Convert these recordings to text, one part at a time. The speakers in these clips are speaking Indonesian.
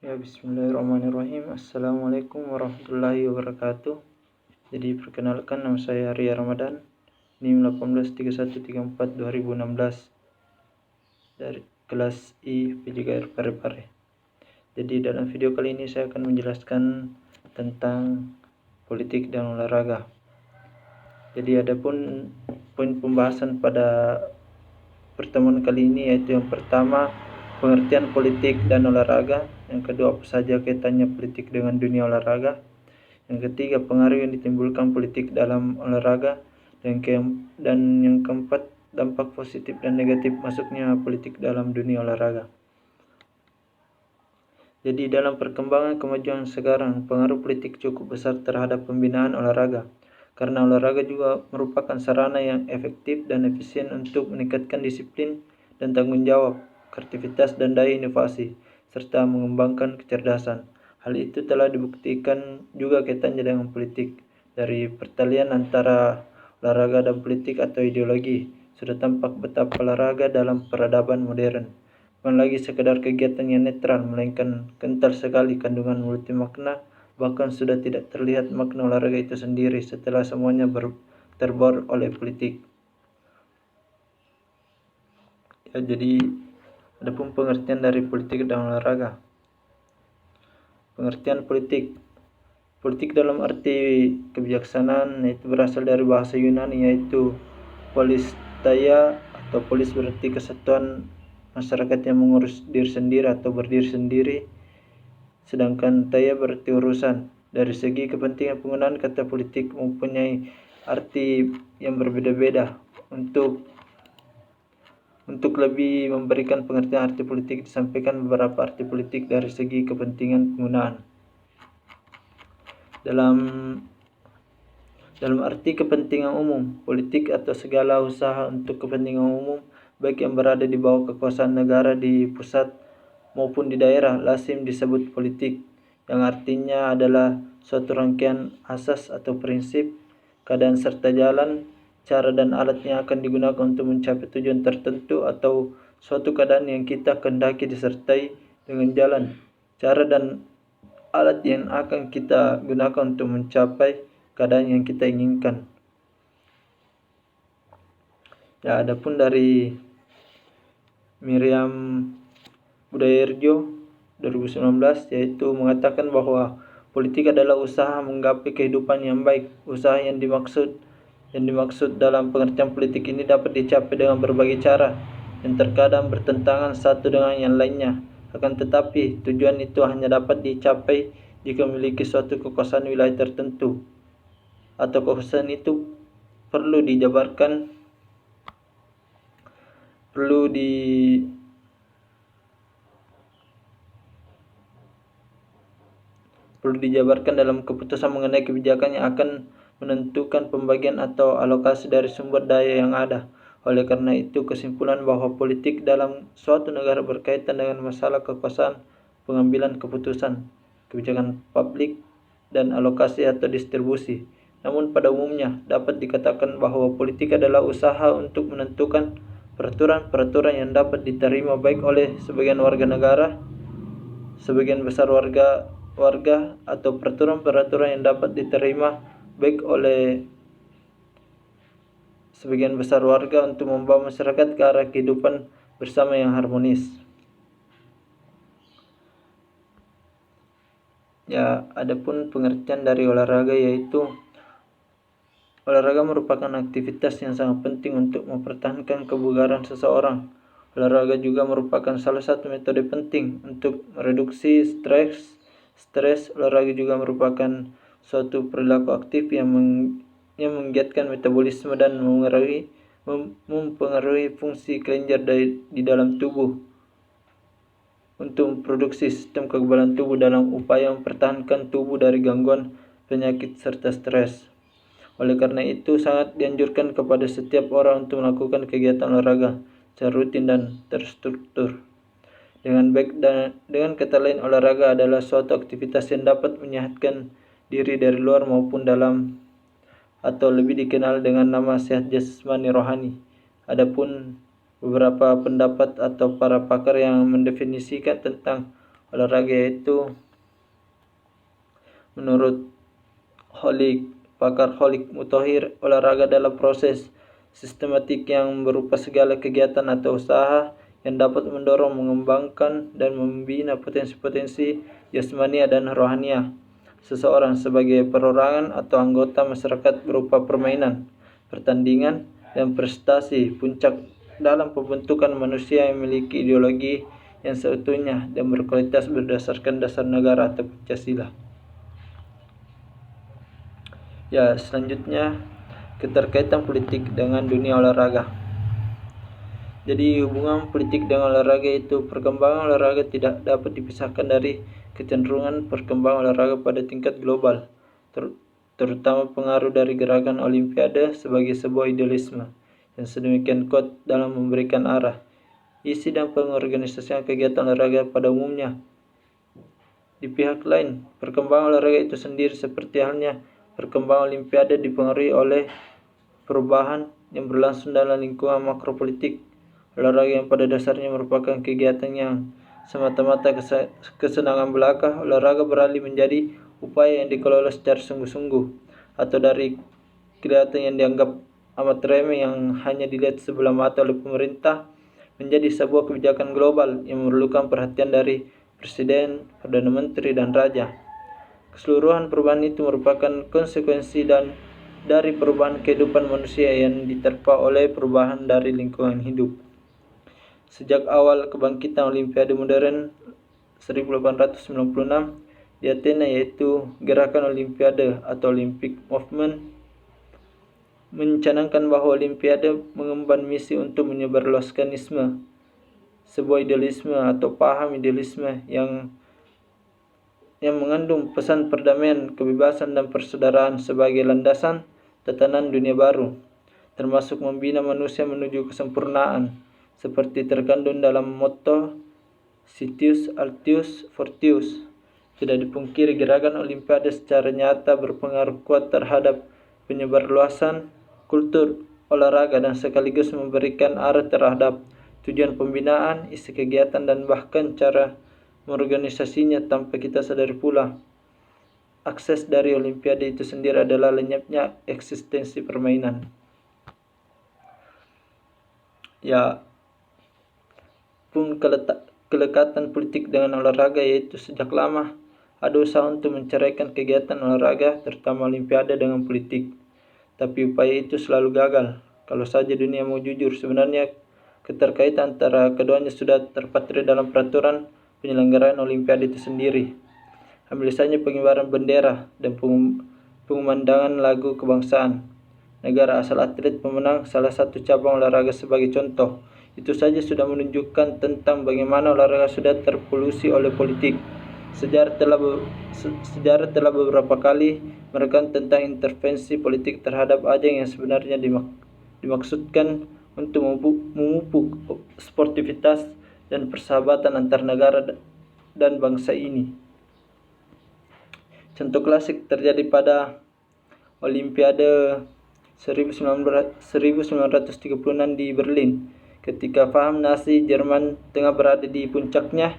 Ya, bismillahirrahmanirrahim. Assalamualaikum warahmatullahi wabarakatuh. Jadi perkenalkan, nama saya Ria Ramadan, NIM 183134 2016 dari kelas I PJKR Parepare. Jadi dalam video kali ini saya akan menjelaskan tentang politik dan olahraga. Jadi adapun poin pembahasan pada pertemuan kali ini yaitu yang pertama, pengertian politik dan olahraga. Yang kedua, apa saja kaitannya politik dengan dunia olahraga. Yang ketiga, pengaruh yang ditimbulkan politik dalam olahraga. Dan yang keempat, dampak positif dan negatif masuknya politik dalam dunia olahraga. Jadi dalam perkembangan kemajuan sekarang, pengaruh politik cukup besar terhadap pembinaan olahraga. Karena olahraga juga merupakan sarana yang efektif dan efisien untuk meningkatkan disiplin dan tanggung jawab, kreativitas dan daya inovasi, serta mengembangkan kecerdasan. Hal itu telah dibuktikan juga kaitannya dengan politik. Dari pertalian antara olahraga dan politik atau ideologi, sudah tampak betapa olahraga dalam peradaban modern bukan lagi sekedar kegiatan yang netral, melainkan kental sekali kandungan multi makna. Bahkan sudah tidak terlihat makna olahraga itu sendiri setelah semuanya terbaur oleh politik. Ya, jadi adapun pengertian dari politik dan olahraga. Pengertian politik. Politik dalam arti kebijaksanaan itu berasal dari bahasa Yunani yaitu polisteia, atau polis berarti kesatuan masyarakat yang mengurus diri sendiri atau berdiri sendiri, sedangkan teia berarti urusan. Dari segi kepentingan, penggunaan kata politik mempunyai arti yang berbeda-beda. Untuk lebih memberikan pengertian arti politik, disampaikan beberapa arti politik dari segi kepentingan penggunaan. Dalam arti kepentingan umum, politik atau segala usaha untuk kepentingan umum, baik yang berada di bawah kekuasaan negara di pusat maupun di daerah, lazim disebut politik, yang artinya adalah suatu rangkaian asas atau prinsip, keadaan serta jalan, cara dan alat yang akan digunakan untuk mencapai tujuan tertentu atau suatu keadaan yang kita kehendaki disertai dengan jalan, cara dan alat yang akan kita gunakan untuk mencapai keadaan yang kita inginkan. Ya, adapun dari Miriam Budayerjo 2019 yaitu mengatakan bahwa politik adalah usaha menggapai kehidupan yang baik. Usaha yang dimaksud dalam pengertian politik ini dapat dicapai dengan berbagai cara yang terkadang bertentangan satu dengan yang lainnya. Akan tetapi tujuan itu hanya dapat dicapai jika memiliki suatu kekuasaan wilayah tertentu, atau kekuasaan itu perlu dijabarkan dalam keputusan mengenai kebijakan yang akan menentukan pembagian atau alokasi dari sumber daya yang ada. Oleh karena itu, kesimpulan bahwa politik dalam suatu negara berkaitan dengan masalah kekuasaan, pengambilan keputusan, kebijakan publik, dan alokasi atau distribusi. Namun pada umumnya dapat dikatakan bahwa politik adalah usaha untuk menentukan peraturan-peraturan yang dapat diterima baik oleh sebagian warga negara, sebagian besar warga, atau peraturan-peraturan yang dapat diterima baik oleh sebagian besar warga untuk membawa masyarakat ke arah kehidupan bersama yang harmonis. Ya, adapun pengertian dari olahraga yaitu olahraga merupakan aktivitas yang sangat penting untuk mempertahankan kebugaran seseorang. Olahraga juga merupakan salah satu metode penting untuk mereduksi stres. Olahraga juga merupakan suatu perilaku aktif yang menggiatkan metabolisme dan mempengaruhi fungsi kelenjar di dalam tubuh untuk memproduksi sistem kekebalan tubuh dalam upaya mempertahankan tubuh dari gangguan penyakit serta stres. Oleh karena itu, sangat dianjurkan kepada setiap orang untuk melakukan kegiatan olahraga secara rutin dan terstruktur. Dengan kata lain, olahraga adalah suatu aktivitas yang dapat menyehatkan diri dari luar maupun dalam, atau lebih dikenal dengan nama sehat jasmani rohani. Adapun beberapa pendapat atau para pakar yang mendefinisikan tentang olahraga, yaitu menurut pakar Holik Mutahhir, olahraga adalah proses sistematik yang berupa segala kegiatan atau usaha yang dapat mendorong, mengembangkan, dan membina potensi-potensi jasmania dan rohania seseorang sebagai perorangan atau anggota masyarakat berupa permainan, pertandingan, dan prestasi puncak dalam pembentukan manusia yang memiliki ideologi yang seutuhnya dan berkualitas berdasarkan dasar negara atau Pancasila. Ya, selanjutnya keterkaitan politik dengan dunia olahraga. Jadi hubungan politik dengan olahraga itu, perkembangan olahraga tidak dapat dipisahkan dari kecenderungan perkembangan olahraga pada tingkat global, terutama pengaruh dari gerakan Olimpiade sebagai sebuah idealisme yang sedemikian kuat dalam memberikan arah, isi, dan pengorganisasian kegiatan olahraga pada umumnya. Di pihak lain, perkembangan olahraga itu sendiri seperti halnya perkembangan Olimpiade dipengaruhi oleh perubahan yang berlangsung dalam lingkungan makropolitik. Olahraga yang pada dasarnya merupakan kegiatan yang semata-mata kesenangan belaka, olahraga beralih menjadi upaya yang dikelola secara sungguh-sungguh, atau dari kegiatan yang dianggap amat remeh yang hanya dilihat sebelah mata oleh pemerintah, menjadi sebuah kebijakan global yang memerlukan perhatian dari Presiden, Perdana Menteri, dan Raja. Keseluruhan perubahan itu merupakan konsekuensi dari perubahan kehidupan manusia yang diterpa oleh perubahan dari lingkungan hidup. Sejak awal kebangkitan Olimpiade modern 1896 di Athena, yaitu gerakan Olimpiade atau Olympic Movement, mencanangkan bahwa Olimpiade mengemban misi untuk menyebarluaskan isme, sebuah idealisme atau paham idealisme yang mengandung pesan perdamaian, kebebasan, dan persaudaraan sebagai landasan tatanan dunia baru, termasuk membina manusia menuju kesempurnaan, seperti terkandung dalam motto Citius Altius Fortius. Tidak dipungkiri, gerakan Olimpiade secara nyata berpengaruh kuat terhadap penyebarluasan kultur olahraga dan sekaligus memberikan arah terhadap tujuan pembinaan, isi kegiatan, dan bahkan cara mengorganisasinya tanpa kita sadari pula. Akses dari Olimpiade itu sendiri adalah lenyapnya eksistensi permainan. Ya, pun kelekatan politik dengan olahraga, yaitu sejak lama ada usaha untuk menceraikan kegiatan olahraga, terutama Olimpiade, dengan politik. Tapi upaya itu selalu gagal. Kalau saja dunia mau jujur, sebenarnya keterkaitan antara keduanya sudah terpatri dalam peraturan penyelenggaraan Olimpiade itu sendiri. Ambil saja pengibaran bendera dan pengumandangan lagu kebangsaan negara asal atlet pemenang salah satu cabang olahraga sebagai contoh. Itu saja sudah menunjukkan tentang bagaimana olahraga sudah terpolusi oleh politik. Sejarah telah beberapa kali merekam tentang intervensi politik terhadap ajang yang sebenarnya dimaksudkan untuk memupuk sportivitas dan persahabatan antar negara dan bangsa ini. Contoh klasik terjadi pada Olimpiade 1936 di Berlin. Ketika paham Nazi Jerman tengah berada di puncaknya,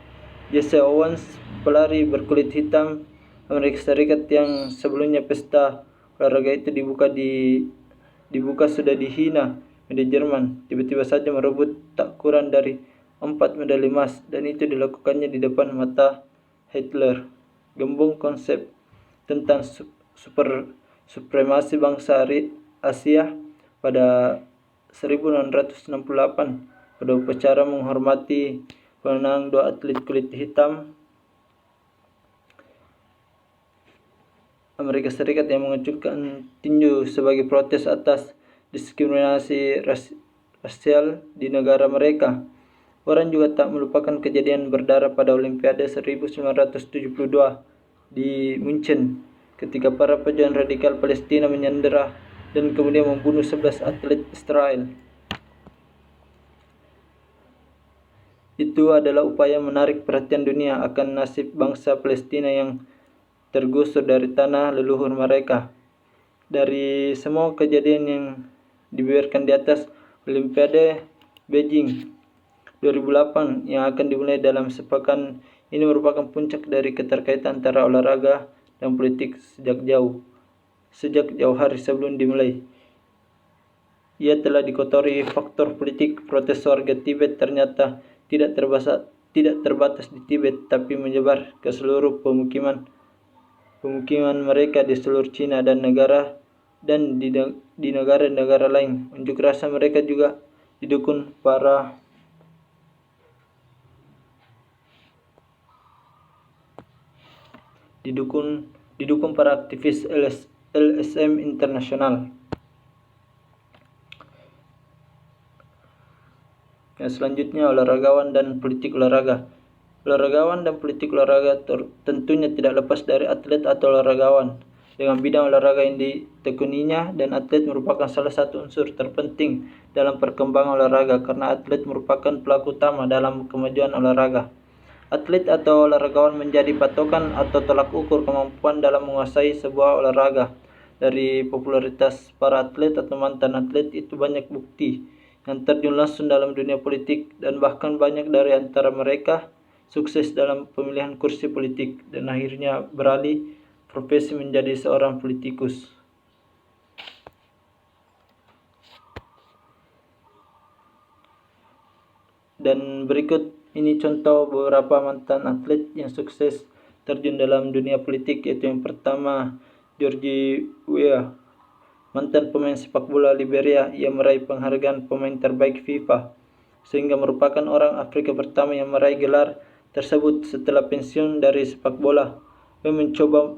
Jesse Owens, pelari berkulit hitam Amerika Serikat yang sebelumnya pesta olahraga itu dibuka sudah dihina media Jerman, tiba-tiba saja merebut tak kurang dari 4 medali emas, dan itu dilakukannya di depan mata Hitler. Gembong konsep tentang supremasi bangsa Asia pada 1968 pada upacara menghormati pemenang 2 atlet kulit hitam Amerika Serikat yang mengacungkan tinju sebagai protes atas diskriminasi rasial di negara mereka. Orang juga tak melupakan kejadian berdarah pada Olimpiade 1972 di Munchen, ketika para pejuang radikal Palestina menyandera dan kemudian membunuh 11 atlet Israel. Itu adalah upaya menarik perhatian dunia akan nasib bangsa Palestina yang tergusur dari tanah leluhur mereka. Dari semua kejadian yang dibiarkan di atas, Olimpiade Beijing 2008 yang akan dimulai dalam sepekan Ini merupakan puncak dari keterkaitan antara olahraga dan politik sejak jauh hari sebelum dimulai. Ia telah dikotori faktor politik. Protes warga Tibet ternyata tidak terbatas di Tibet, tapi menyebar ke seluruh pemukiman mereka di seluruh Cina dan di negara-negara lain. Unjuk rasa mereka juga didukung para aktivis LSM internasional. Yang selanjutnya, olahragawan dan politik olahraga. Olahragawan dan politik olahraga tentunya tidak lepas dari atlet atau olahragawan dengan bidang olahraga yang ditekuninya, dan atlet merupakan salah satu unsur terpenting dalam perkembangan olahraga karena atlet merupakan pelaku utama dalam kemajuan olahraga. Atlet atau olahragawan menjadi patokan atau tolak ukur kemampuan dalam menguasai sebuah olahraga. Dari popularitas para atlet atau mantan atlet itu banyak bukti yang terjun langsung dalam dunia politik, dan bahkan banyak dari antara mereka sukses dalam pemilihan kursi politik dan akhirnya beralih profesi menjadi seorang politikus. Dan berikut ini contoh beberapa mantan atlet yang sukses terjun dalam dunia politik, yaitu yang pertama, George Weah, mantan pemain sepak bola Liberia. Ia meraih penghargaan pemain terbaik FIFA, sehingga merupakan orang Afrika pertama yang meraih gelar tersebut setelah pensiun dari sepak bola. Ia mencoba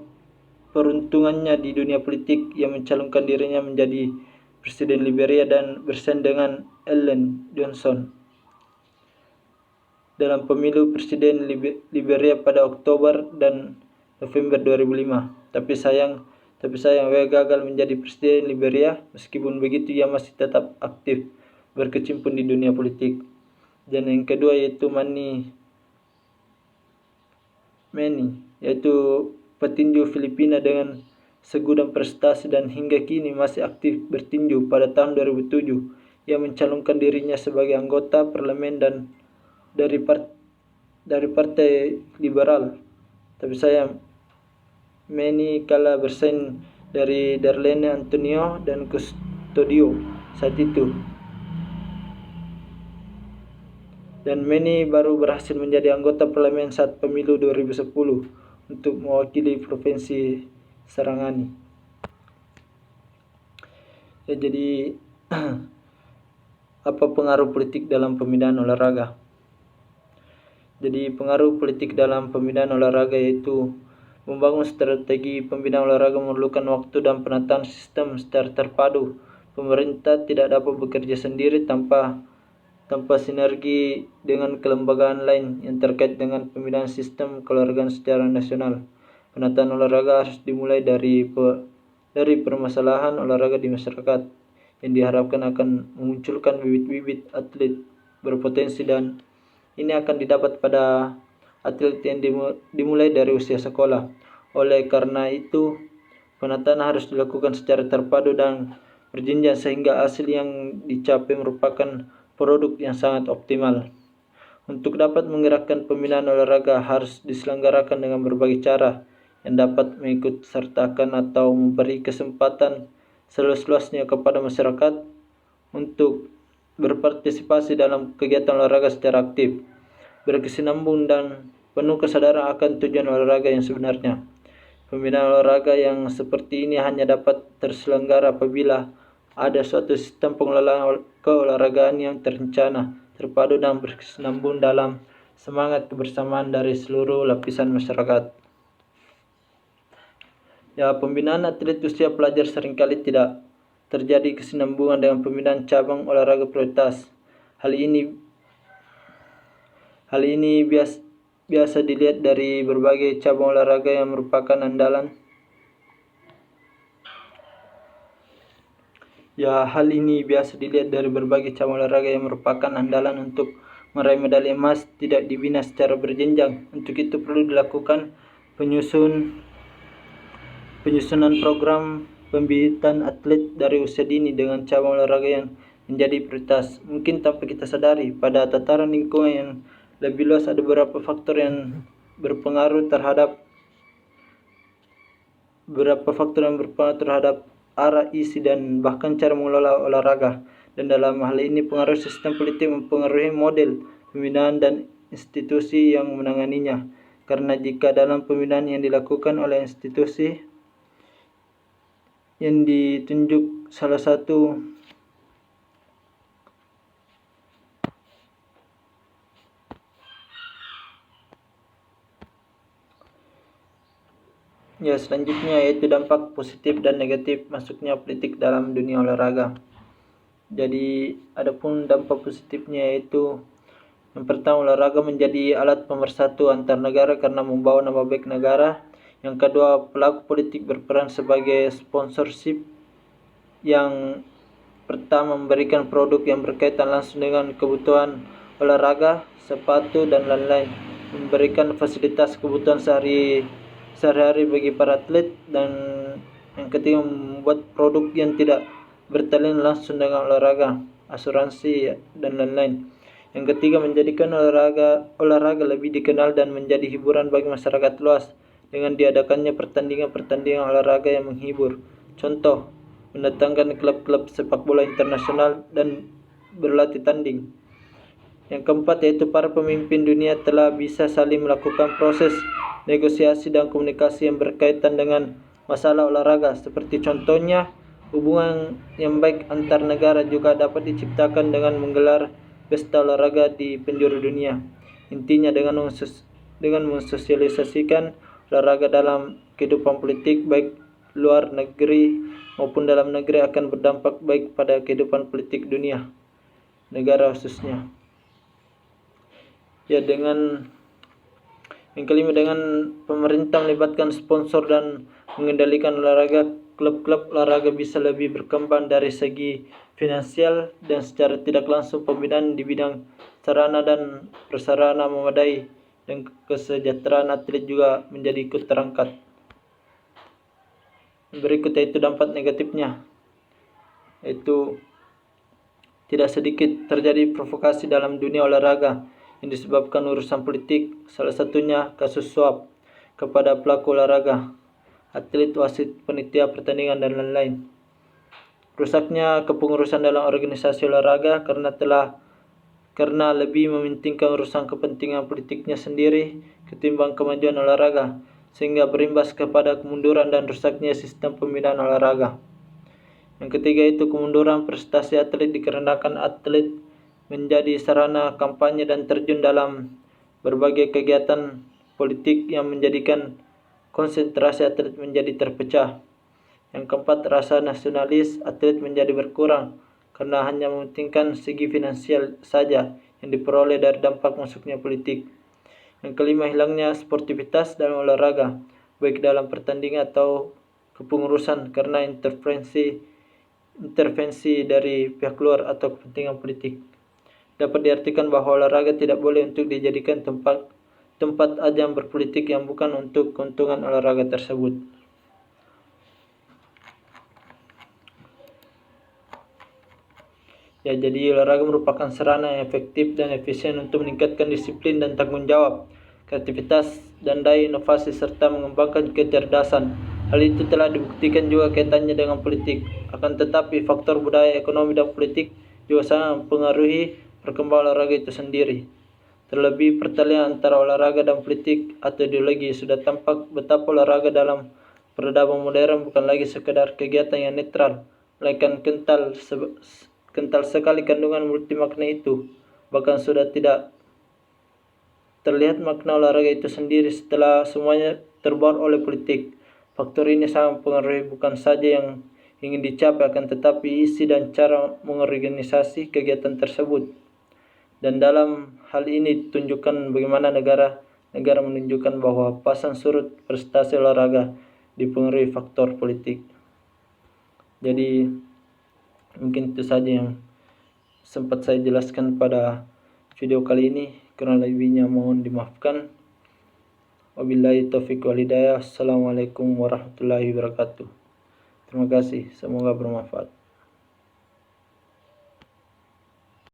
peruntungannya di dunia politik. Ia mencalonkan dirinya menjadi presiden Liberia dan bersaing dengan Ellen Johnson dalam pemilu presiden Liberia pada Oktober dan November 2005. Tapi sayang, Weah gagal menjadi presiden Liberia. Meskipun begitu, ia masih tetap aktif berkecimpung di dunia politik. Dan yang kedua yaitu Manny, yaitu petinju Filipina dengan segudang prestasi dan hingga kini masih aktif bertinju. Pada tahun 2007, ia mencalonkan dirinya sebagai anggota parlemen dan dari Partai Liberal. Tapi sayang, Manny kalah bersaing dari Darlene Antonio dan Custodio saat itu. Dan Manny baru berhasil menjadi anggota parlemen saat pemilu 2010 untuk mewakili provinsi Sarangani. Ya, jadi apa pengaruh politik dalam pembinaan olahraga? Jadi pengaruh politik dalam pembinaan olahraga yaitu membangun strategi pembinaan olahraga memerlukan waktu dan penataan sistem secara terpadu. Pemerintah tidak dapat bekerja sendiri tanpa sinergi dengan kelembagaan lain yang terkait dengan pembinaan sistem keolahragaan secara nasional. Penataan olahraga harus dimulai dari permasalahan olahraga di masyarakat yang diharapkan akan memunculkan bibit-bibit atlet berpotensi, dan ini akan didapat pada atlet yang dimulai dari usia sekolah. Oleh karena itu, penataan harus dilakukan secara terpadu dan berjenjang sehingga hasil yang dicapai merupakan produk yang sangat optimal. Untuk dapat menggerakkan pembinaan olahraga harus diselenggarakan dengan berbagai cara yang dapat mengikut sertakan atau memberi kesempatan seluas-luasnya kepada masyarakat untuk berpartisipasi dalam kegiatan olahraga secara aktif, berkesinambung dan penuh kesadaran akan tujuan olahraga yang sebenarnya. Pembinaan olahraga yang seperti ini hanya dapat terselenggara apabila ada suatu sistem pengelolaan keolahragaan yang terencana, terpadu dan berkesinambung dalam semangat kebersamaan dari seluruh lapisan masyarakat. Ya, pembinaan atlet usia pelajar seringkali tidak terjadi kesinambungan dengan pembinaan cabang olahraga prioritas. Hal ini biasa dilihat dari berbagai cabang olahraga yang merupakan andalan. Hal ini biasa dilihat dari berbagai cabang olahraga yang merupakan andalan untuk meraih medali emas tidak dibina secara berjenjang. Untuk itu perlu dilakukan penyusunan program pembibitan atlet dari usia dini dengan cabang olahraga yang menjadi prioritas. Mungkin tanpa kita sadari, pada tataran lingkungan yang lebih luas ada beberapa faktor yang berpengaruh terhadap arah, isi, dan bahkan cara mengelola olahraga. Dan dalam hal ini pengaruh sistem politik mempengaruhi model pembinaan dan institusi yang menanganinya. Karena jika dalam pembinaan yang dilakukan oleh institusi yang ditunjuk salah satu selanjutnya yaitu dampak positif dan negatif masuknya politik dalam dunia olahraga. Jadi adapun dampak positifnya yaitu yang pertama, olahraga menjadi alat pemersatu antar negara karena membawa nama baik negara. Yang kedua, pelaku politik berperan sebagai sponsorship. Yang pertama, memberikan produk yang berkaitan langsung dengan kebutuhan olahraga, sepatu, dan lain-lain. Memberikan fasilitas kebutuhan sehari-hari bagi para atlet. Dan yang ketiga, membuat produk yang tidak berkaitan langsung dengan olahraga, asuransi, dan lain-lain. Yang ketiga, menjadikan olahraga lebih dikenal dan menjadi hiburan bagi masyarakat luas dengan diadakannya pertandingan olahraga yang menghibur. Contoh, mendatangkan klub-klub sepak bola internasional dan berlatih tanding. Yang keempat yaitu para pemimpin dunia telah bisa saling melakukan proses negosiasi dan komunikasi yang berkaitan dengan masalah olahraga. Seperti contohnya, hubungan yang baik antar negara juga dapat diciptakan dengan menggelar pesta olahraga di penjuru dunia. Intinya dengan mensosialisasikan olahraga dalam kehidupan politik baik luar negeri maupun dalam negeri akan berdampak baik pada kehidupan politik dunia, negara khususnya. Yang kelima, dengan pemerintah melibatkan sponsor dan mengendalikan olahraga, klub-klub olahraga bisa lebih berkembang dari segi finansial dan secara tidak langsung pembinaan di bidang sarana dan prasarana memadai dan kesejahteraan atlet juga menjadi ikut terangkat. Berikut yaitu dampak negatifnya, yaitu tidak sedikit terjadi provokasi dalam dunia olahraga yang disebabkan urusan politik, salah satunya kasus suap kepada pelaku olahraga, atlet, wasit, panitia pertandingan, dan lain-lain. Rusaknya kepengurusan dalam organisasi olahraga karena lebih mementingkan urusan kepentingan politiknya sendiri ketimbang kemajuan olahraga, sehingga berimbas kepada kemunduran dan rusaknya sistem pembinaan olahraga. Yang ketiga itu kemunduran prestasi atlet dikarenakan atlet menjadi sarana kampanye dan terjun dalam berbagai kegiatan politik yang menjadikan konsentrasi atlet menjadi terpecah. Yang keempat, rasa nasionalis atlet menjadi berkurang karena hanya mementingkan segi finansial saja yang diperoleh dari dampak masuknya politik. Yang kelima, hilangnya sportivitas dalam olahraga, baik dalam pertandingan atau kepengurusan karena intervensi dari pihak luar atau kepentingan politik. Dapat diartikan bahwa olahraga tidak boleh untuk dijadikan tempat ajang berpolitik yang bukan untuk keuntungan olahraga tersebut. Jadi olahraga merupakan sarana yang efektif dan efisien untuk meningkatkan disiplin dan tanggung jawab, kreativitas, dan daya inovasi serta mengembangkan kecerdasan. Hal itu telah dibuktikan juga kaitannya dengan politik. Akan tetapi faktor budaya, ekonomi, dan politik juga sangat mempengaruhi perkembangan olahraga itu sendiri. Terlebih pertalian antara olahraga dan politik atau ideologi sudah tampak betapa olahraga dalam peradaban modern bukan lagi sekedar kegiatan yang netral, melainkan kental sekali kandungan multi makna itu. Bahkan sudah tidak terlihat makna olahraga itu sendiri setelah semuanya terbaur oleh politik. Faktor ini sangat mempengaruhi bukan saja yang ingin dicapai, akan tetapi isi dan cara mengorganisasi kegiatan tersebut. Dan dalam hal ini tunjukkan bagaimana negara menunjukkan bahwa pasang surut prestasi olahraga dipengaruhi faktor politik. Jadi mungkin itu saja yang sempat saya jelaskan pada video kali ini. Kurang lebihnya mohon dimaafkan. Wabillahi taufiq wal hidayah. Assalamualaikum warahmatullahi wabarakatuh. Terima kasih, semoga bermanfaat.